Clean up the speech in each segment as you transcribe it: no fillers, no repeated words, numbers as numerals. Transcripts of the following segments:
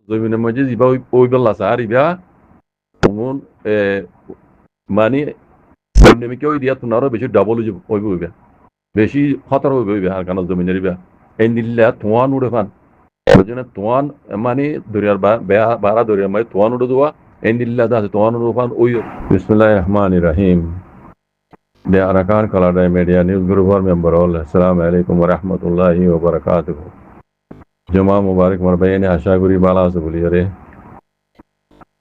জমিনের মধ্যে যাবা ওই বেলা সার ইবা তখন মানে অন্যমিকে ওই দিয়া তোমারও বেশি ডবল হইব হইবা বেশি খতর হইব হইবা আর কারণ জমিনের ইবা এই নিল্লা তোমান উড়ে ফান ওই জন্য তোমান মানে দরিয়ার বাড়া দরিয়ার মানে তোমান উড়ে দেওয়া এই নিল্লা আছে তোমান উড়ে ফান ওই বিসমুল্লাহির রহমানির রহিম The Arakan Kaladay Media News Group member all Assalamu alaikum wa rahmatullahi wa barakatuh Juma Mubarak Marbayani আশা করি ভালো আছে বলি রে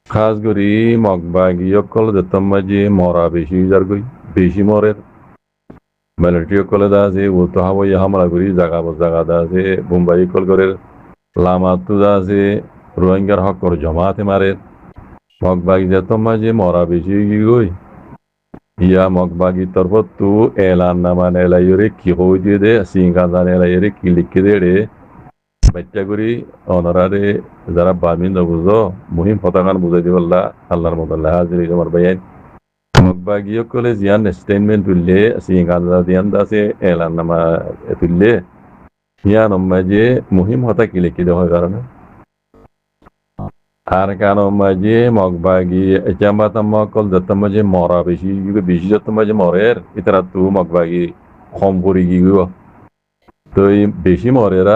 খাস করি মগবাগি অকল দতম মাঝে মরা বেশি যার গই বেশি মরের মিলিটারি অকল দা আছে ও তো হাওয়া হামলা করি জায়গা দা আছে বোম্বাই অকল করে লামাতু দা আছে রোহিঙ্গার হক করে জমাতে মারে মগবাগি দতম মাঝে মরা বেশি গই ইয়া মগবাগি তরফত তু এলান নামান এলাইরে কি হই দিয়ে দে সিংকাজান এলাইরে কি লিখে দে রে বাচ্চা করি অনারারে যারা বামিন বুঝো মুহিম পতাকান বুঝাই দিব আল্লাহর মতাল্লাহ হাজির আমার ভাইয়ান মগবাগিও কলে জিয়ান স্টেটমেন্ট তুললে সিংকাজা দিয়ান দাসে এলান নামা তুললে ইয়ান মাঝে মুহিম হতা কি লিখে দেওয়ার কারণে আর কারণ মাঝে মগবাগি চাম্বাতাম কল যত্তম মাঝে মরা বেশি বেশি যত্তম মাঝে মরের ইতারা তু মগবাগি কম করে গিয়ে তো বেশি মরের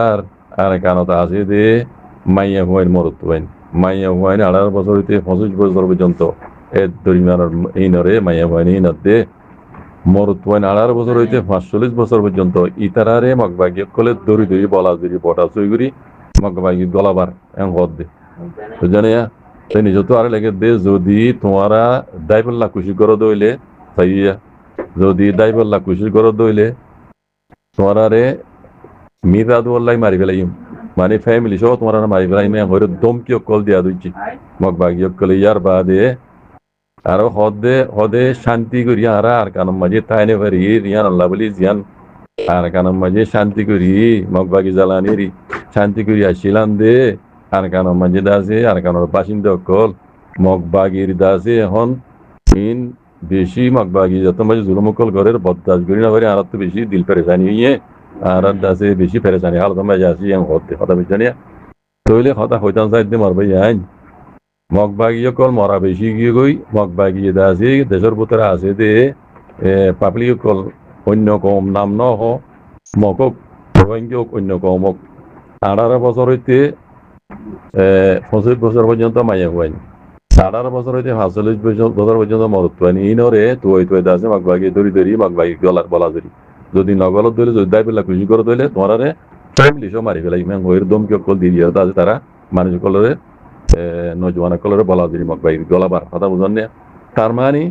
আর কারণত আছে যে মাইয়া হুয়াইন মরত হইন মাইয়া হুয়াইন 18 বছর হইতে 25 বছর পর্যন্ত এ দরিমানের এই নরে মাইয়া হুয়াইন এই নদে মরত হইন 18 বছর হইতে 45 বছর পর্যন্ত ইতারারে মগবাগি কলে দড়ি বলা দড়ি বটা চই করি মগবাগি গলাবার এম হদ দে তো জানে তাই নিজ তো আর লেগে দে যদি তোমারা দাইবল্লা খুশি করে দইলে তাইয়া যদি দাইবল্লা খুশি করে দইলে তোমারা রে মিরাদু আল্লাহ মারি ফেলাইম মানে ফ্যামিলি সহ তোমার মারি ফেলাইম হয়তো দমকি কল দিয়া দিচ্ছি মগবাগি কল ইয়ার বাদে আর হদে শান্তি করি আর কানম মাঝে তাইনে পারি রিয়ান আল্লাহ বলি জিয়ান আর কানম মাঝে শান্তি করি মগবাগি জ্বালানি শান্তি করি আসিলাম দে আর কানম মাঝে দাসে আর কানোর বাসিন্দা কল মগবাগির দাসে এখন বেশি মগবাগি যত মাঝে জুলুমকল ঘরের বদাস করি না পারি আর তো বেশি দিল পেরেছানি হইয়ে আর দাসে বেশি পেরেছানি হালত মাঝে আসি হতে হতা বিজানিয়া তইলে হতা হইতাম চাইতে মারবাই আইন মগবাগি কল মরা বেশি গিয়ে গই মগবাগি আছে দেশের ভিতরে আছে দে পাবলিক কল অন্য কম নাম ন হ মকক রোহিঙ্গক অন্য কমক 18 বছর হইতে 25 বছর পর্যন্ত মাইয়া হুয়াইন 18 বছর হইতে 45 বছর পর্যন্ত মরত হয়নি ইনরে তুই আছে মগবাগি দড়ি মগবাগি গলার বলা ধরি যদি নগলত ধরে যদি দায় পেলা খুশি করে দিলে তোমারে ফ্যামিলি সব মারি ফেলাই হইর দমকি কল দিয়ে আছে তারা মানুষ কলরে নজওয়ান কলরে বলা ধরি মগবাগি গলাবার কথা বুঝন না তার মানে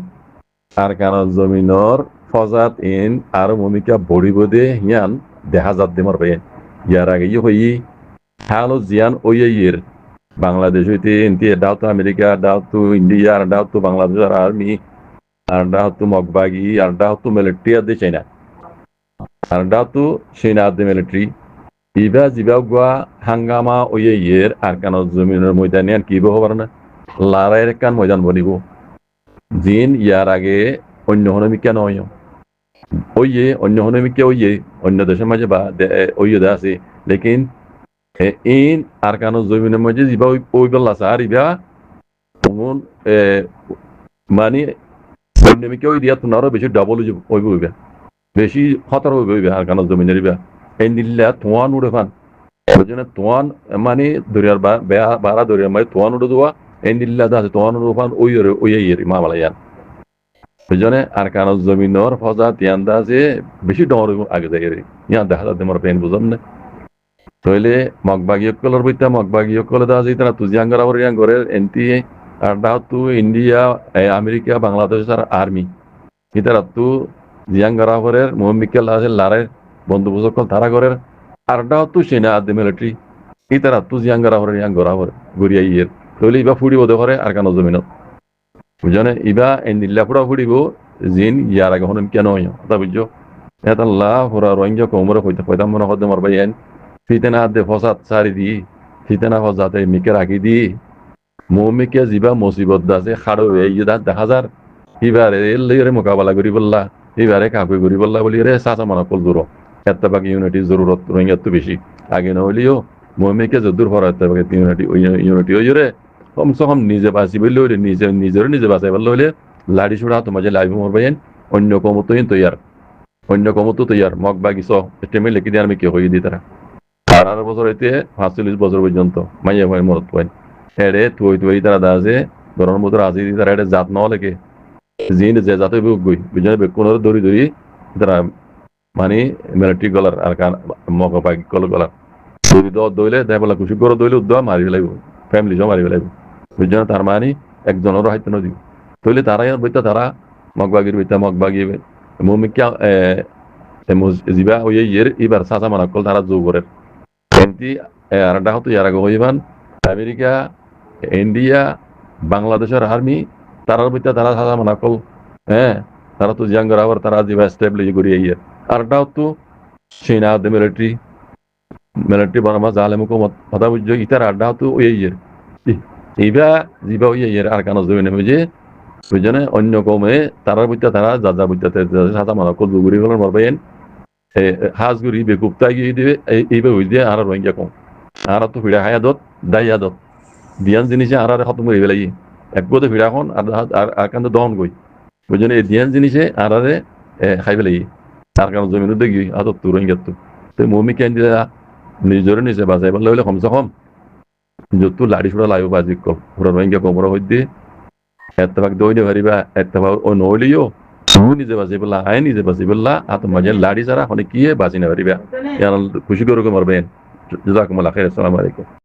আর কারণ জমিনর ফজাত ইন আর ভূমিকা বড়িব দে হিয়ান দেখা যাত দেমর ভাই ইয়ার আগে হই হ্যালো জিয়ান ওইয়ের বাংলাদেশ হইতে এনতি ডাউ তো আমেরিকা ডাউ তো ইন্ডিয়া আর ডাউ তো বাংলাদেশের আর্মি আর ডাউ তো মগবাগি আর ডাউ তো মিলিটারি আর দে চাইনা আর ডাউ তো সেনা আর দে মিলিটারি ইবা জিবা গুয়া হাঙ্গামা ওইয়ের আর কারণ জমিনের ময়দানে আর কি হবার না লড়াইয়ের কান ময়দান বনিব জিন ইয়ার আগে অন্য হনমিকা নয় ওইয়ে অন্য হনমিকা ওইয়ে অন্য দেশের মাঝে বা ওইয়ে দা আছে লেকিন ইন আর কানো জমিনের মাঝে যাবা ওই বেলা সার ইবা তখন মানে অন্যমিকে ওই দিয়া তোমারও বেশি ডবল হইব হইবা বেশি খতর হইব হইবা আর কানো জমিনের ইবা এই নিল্লা তোয়ান উড়ে ফান ওই জন্য তোয়ান মানে দরিয়ার বাড়া দরিয়ার মানে তোয়ান উড়ে দেওয়া এই নিল্লা আছে তোয়ান উড়ে ফান ওই মামালা ইয়ান ওই জন্য আর কানো জমিনের ফজা তিয়ান্দা আছে বেশি ডর আগে যায় ইয়ান দেখা যাচ্ছে আমার পেন বুঝলাম না তইলে মগবাগি কলর বইতা মগবাগি কলে দা যেটা তুজিয়াঙ্গার আবার ইয়াং করে এনটি আর দা তু ইন্ডিয়া আমেরিকা বাংলাদেশ আর আর্মি ইতারা তু জিয়াঙ্গার আবরের মোহাম্মিকেল আছে লারে বন্ধু বুঝকল তারা করে আর দা তু সেনা আদ মিলিটারি ইতারা তু জিয়াঙ্গার আবরের ইয়াং গরা আবর গরিয়া ইয়ের তইলে ইবা ফুড়িব দে করে আর কানো জমিনত বুঝনে ইবা এন্দিল্লা পুরা ফুড়িব জিন ইয়ার আগে হনম কেন হয় তা বুঝছো এটা আল্লাহ পুরা রোহিঙ্গা কোমরে কইতাম মনে হদে মারবাই আইন ফিতেনা দে ফসাদ সারি দি ফিতেনা ফসাতে মিকে রাখি দি মৌমিকে যিবা মুসিবত আছে খাড়ো এই দেখা যার ইবারে এলে মোকাবেলা করি বললা ইবারে কাকুই করি বললা বলি রে চাচা মনে কল দূর এতবাক ইউনিটি জরুরত রোহিঙ্গার তো বেশি আগে নহলিও মহিমেকে যদুর হরাতে হবে ইউনিটি ইউনিটি ওই জোরে কমসে কম নিজে বাঁচি বললে হলে নিজে বাঁচাই বললে হলে লাড়ি ছুড়া তোমার যে লাইভ মরবেন অন্য কমতইন তৈয়ার অন্য কমতো তৈয়ার মগ বাগিছ টেমে লেখি দিয়ে আমি কি হয়ে দিই তারা 18 বছর হইতে 45 বছর পর্যন্ত মাইয়া ভাই মরত পাই হেডে তুই তারা দা আছে ধরনের মতো রাজি দি তারা হেডে জাত নাও লেগে জিন যে জাতে গই বুঝলে বেকুনের দড়ি দড়ি তারা মানে মিলিটারি গলার আর কান মগ বাগি কল গলার যদি দইলে দেয় বলা খুশি করে দইলে উদ্যোগ মারি ফেলাইব ফ্যামিলি সব মারি ফেলাইব বুঝলেন তার মানে একজনেরও হাইতে নদী তৈলে তারাই বইতা তারা মগবাগির বইতা মগবাগি মুমিকা জিবা ওই ইয়ের এবার সাজা মানা কল তারা যোগরের এমতি আর ডাহতো ইয়ার আগে হইবান আমেরিকা ইন্ডিয়া বাংলাদেশের আর্মি তারার বইতা তারা সাজা মানা কল হ্যাঁ তারা তো জাঙ্গার আবার তারা জিবা স্টেবলিশ করি ইয়ে আর ডাহতো চীনা মিলিটারি বানামা জালে মুখমত কথা বুঝছো ইতার আড্ডা হতো ওই ইয়ের এইবা জিবা ওই ইয়ের আর কানো জমি নেবে যে বুঝনে অন্য কমে তারার বইতা তারা যা বইতা সাদা মানা কল গুড়ি হলেন মরবেন হাজ গুড়ি বেকুপ্তাই গিয়ে দিবে এইবা হই দিয়ে আর রোহিঙ্গা কম আর তো ফিরা হায়া দত দাইয়া দত দিয়ান জিনিসে আর খতম করে ফেলাই এক গতে ফিরা এখন আর কান্দ দহন গই বুঝনে এই দিয়ান জিনিসে আর খাই ফেলাই আর কারণ জমিন দেখি আদত তো রোহিঙ্গা তো মমি কেন দিলা নিজরে নিজে বাজাই বললে হলে কমসে কম যত লাড়ি ছুড়া লাইব বাজি কম পুরো রোহিঙ্গা কমরা হইতে এতভাগ দৌড়ে পারিবা এতভাগ ও নইলিও তুই নিজে বাজি বললা আই নিজে বাজি বললা আর তোমার লাড়ি ছাড়া হলে কি বাজি না পারিবা খুশি করে মরবেন জাজাকুমুল্লাহ খাইর আসসালামু আলাইকুম